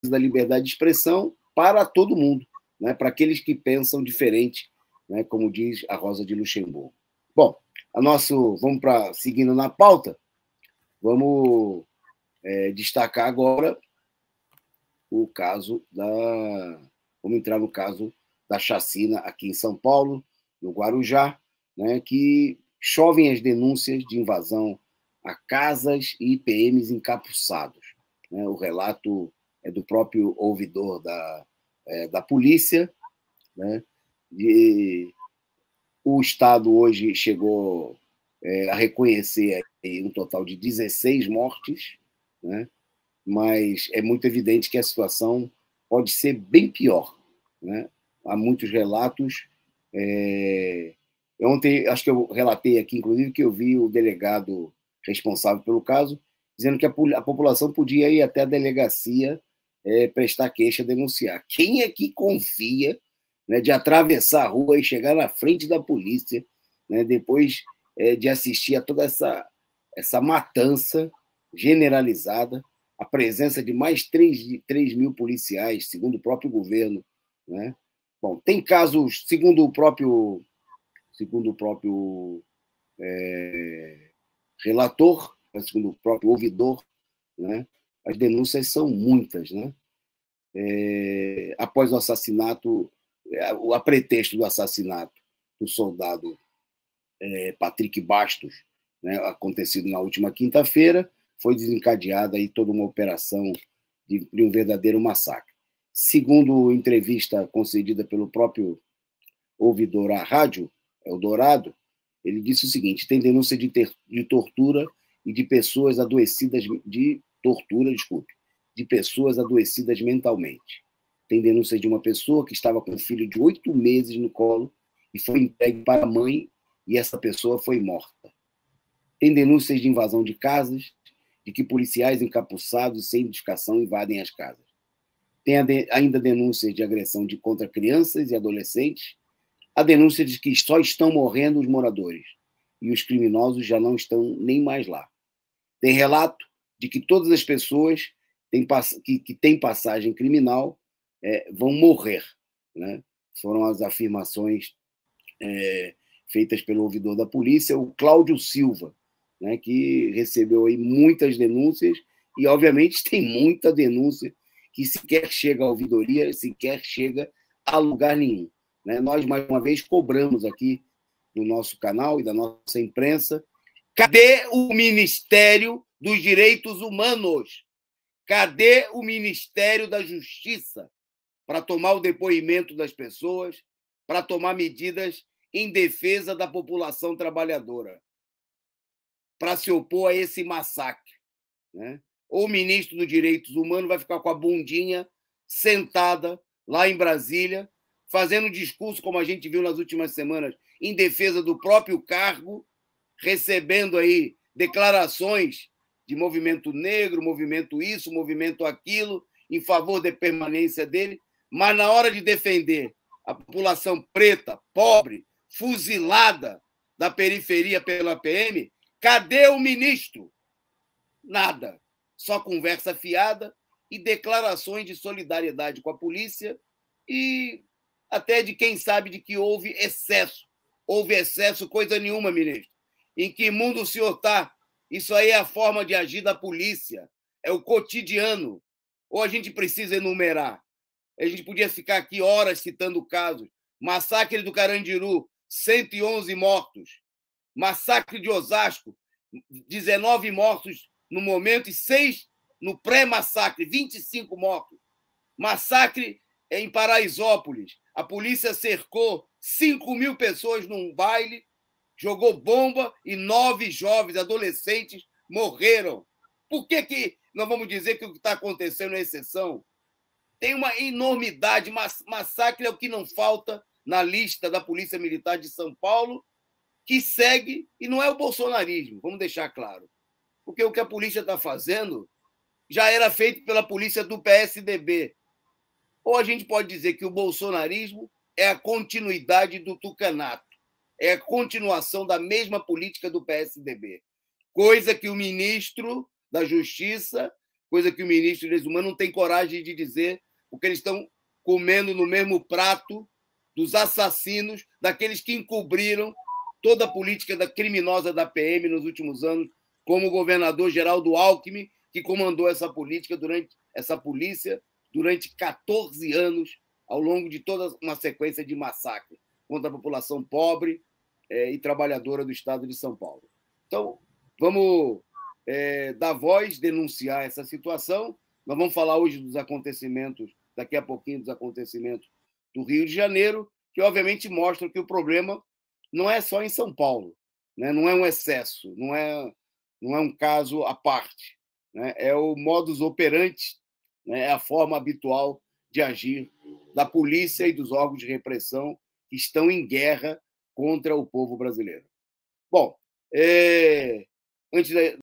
da liberdade de expressão para todo mundo, né? Para aqueles que pensam diferente, né? Como diz a Rosa de Luxemburgo. Bom, vamos para seguindo na pauta, vamos destacar agora o caso Vamos entrar no caso da chacina aqui em São Paulo, no Guarujá, né? Que chovem as denúncias de invasão a casas e PMs encapuçados, né? O relato é do próprio ouvidor da polícia, né? O Estado hoje chegou a reconhecer um total de 16 mortes, né? Mas é muito evidente que a situação pode ser bem pior, né? Há muitos relatos. Ontem, acho que eu relatei aqui, inclusive, que eu vi o delegado responsável pelo caso dizendo que a população podia ir até a delegacia prestar queixa, denunciar. Quem é que confia, né, de atravessar a rua e chegar na frente da polícia, né, depois de assistir a toda essa matança generalizada, a presença de mais 3 mil policiais, segundo o próprio governo, né? Bom, tem casos, segundo o próprio relator, segundo o próprio ouvidor, né? As denúncias são muitas, né? Após o assassinato, a pretexto do assassinato do soldado Patrick Bastos, né, acontecido na última quinta-feira, foi desencadeada aí toda uma operação de um verdadeiro massacre. Segundo entrevista concedida pelo próprio ouvidor à rádio Eldorado, ele disse o seguinte: tem denúncia de tortura e de pessoas adoecidas de pessoas adoecidas mentalmente. Tem denúncia de uma pessoa que estava com um filho de 8 meses no colo e foi entregue para a mãe e essa pessoa foi morta. Tem denúncias de invasão de casas, de que policiais encapuçados sem identificação invadem as casas. Tem ainda denúncias de agressão contra crianças e adolescentes. Há denúncia de que só estão morrendo os moradores e os criminosos já não estão nem mais lá. Tem relato de que todas as pessoas que têm passagem criminal vão morrer, né? Foram as afirmações feitas pelo ouvidor da polícia, o Cláudio Silva, né, que recebeu aí muitas denúncias e, obviamente, tem muita denúncia que sequer chega à ouvidoria, sequer chega a lugar nenhum, né? Nós, mais uma vez, cobramos aqui no nosso canal e da nossa imprensa: cadê o Ministério dos Direitos Humanos? Cadê o Ministério da Justiça para tomar o depoimento das pessoas, para tomar medidas em defesa da população trabalhadora, para se opor a esse massacre, né? Ou o ministro dos Direitos Humanos vai ficar com a bundinha sentada lá em Brasília, fazendo discurso, como a gente viu nas últimas semanas, em defesa do próprio cargo, recebendo aí declarações de movimento negro, movimento isso, movimento aquilo, em favor da permanência dele, mas na hora de defender a população preta, pobre, fuzilada da periferia pela PM, cadê o ministro? Nada. Só conversa fiada e declarações de solidariedade com a polícia e até de quem sabe de que houve excesso. Houve excesso, coisa nenhuma, ministro. Em que mundo o senhor está? Isso aí é a forma de agir da polícia. É o cotidiano. Ou a gente precisa enumerar? A gente podia ficar aqui horas citando casos. Massacre do Carandiru, 111 mortos. Massacre de Osasco, 19 mortos no momento e 6 no pré-massacre, 25 mortos. Massacre em Paraisópolis. A polícia cercou 5 mil pessoas num baile, jogou bomba e 9 jovens adolescentes morreram. Por que nós vamos dizer que o que está acontecendo é exceção? Tem uma enormidade. Massacre é o que não falta na lista da Polícia Militar de São Paulo, que segue, e não é o bolsonarismo, vamos deixar claro. Porque o que a polícia está fazendo já era feito pela polícia do PSDB. Ou a gente pode dizer que o bolsonarismo é a continuidade do tucanato, é a continuação da mesma política do PSDB, coisa que o ministro da Justiça coisa que o ministro de Direitos Humanos não tem coragem de dizer, porque eles estão comendo no mesmo prato dos assassinos, daqueles que encobriram toda a política criminosa da PM nos últimos anos, como o governador Geraldo Alckmin, que comandou essa polícia durante 14 anos, ao longo de toda uma sequência de massacres contra a população pobre e trabalhadora do estado de São Paulo. Então, vamos dar voz, denunciar essa situação. Nós vamos falar hoje dos acontecimentos, daqui a pouquinho, dos acontecimentos do Rio de Janeiro, que obviamente mostram que o problema não é só em São Paulo, né? Não é um excesso, não é um caso à parte, né? É o modus operandi, né? É a forma habitual de agir da polícia e dos órgãos de repressão que estão em guerra contra o povo brasileiro. Bom, antes